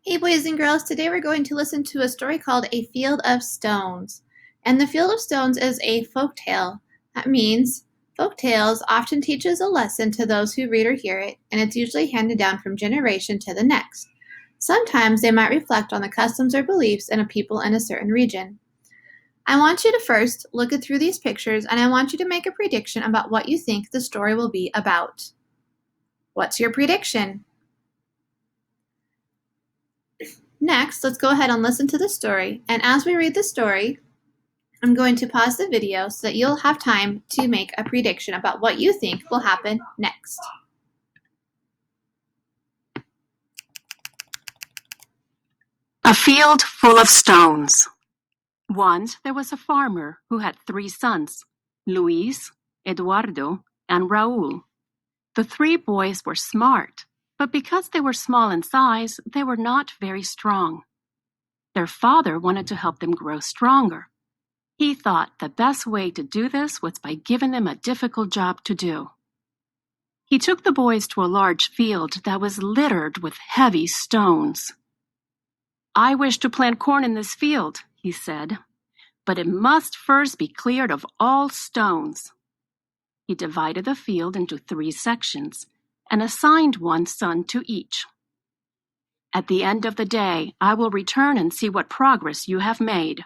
Hey boys and girls, today we're going to listen to a story called A Field of Stones. And the Field of Stones is a folk tale. That means folk tales often teaches a lesson to those who read or hear it, and it's usually handed down from generation to the next. Sometimes they might reflect on the customs or beliefs in a people in a certain region. I want you to first look through these pictures and I want you to make a prediction about what you think the story will be about. What's your prediction? Next, let's go ahead and listen to the story, and as we read the story, I'm going to pause the video so that you'll have time to make a prediction about what you think will happen next. A field full of stones. Once there was a farmer who had 3 sons, Luis, Eduardo, and Raul. The 3 boys were smart, but because they were small in size, they were not very strong. Their father wanted to help them grow stronger. He thought the best way to do this was by giving them a difficult job to do. He took the boys to a large field that was littered with heavy stones. "I wish to plant corn in this field," he said, "but it must first be cleared of all stones." He divided the field into 3 sections and assigned one son to each. "At the end of the day, I will return and see what progress you have made."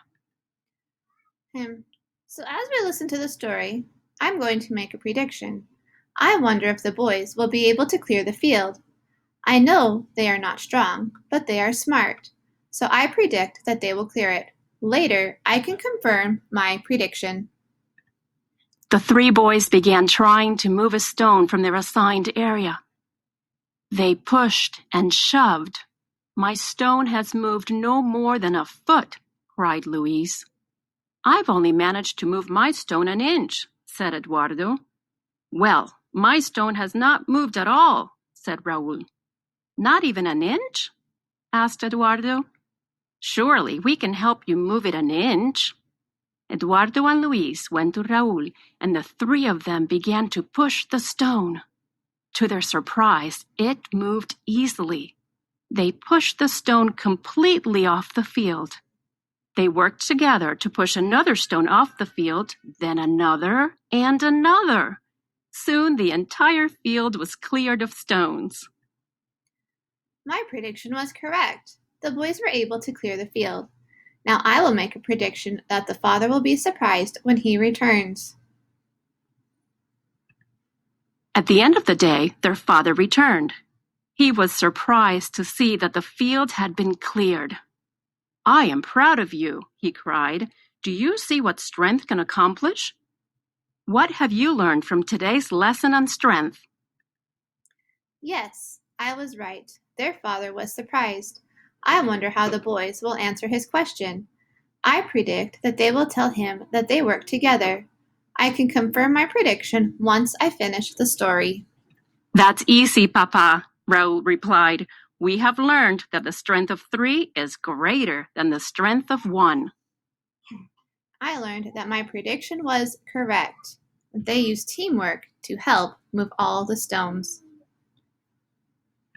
So as we listen to the story, I'm going to make a prediction. I wonder if the boys will be able to clear the field. I know they are not strong, but they are smart. So I predict that they will clear it. Later, I can confirm my prediction. The 3 boys began trying to move a stone from their assigned area. They pushed and shoved. "My stone has moved no more than a foot," cried Luis. "I've only managed to move my stone an inch," said Eduardo. "Well, my stone has not moved at all," said Raul. "Not even an inch?" asked Eduardo. "Surely we can help you move it an inch." Eduardo and Luis went to Raul, and the 3 of them began to push the stone. To their surprise, it moved easily. They pushed the stone completely off the field. They worked together to push another stone off the field, then another and another. Soon the entire field was cleared of stones. My prediction was correct. The boys were able to clear the field. Now I will make a prediction that the father will be surprised when he returns. At the end of the day, their father returned. He was surprised to see that the field had been cleared. "I am proud of you," he cried. "Do you see what strength can accomplish? What have you learned from today's lesson on strength?" Yes, I was right. Their father was surprised. I wonder how the boys will answer his question. I predict that they will tell him that they work together. I can confirm my prediction once I finish the story. "That's easy, Papa," Raul replied. "We have learned that the strength of 3 is greater than the strength of 1. I learned that my prediction was correct. They use teamwork to help move all the stones.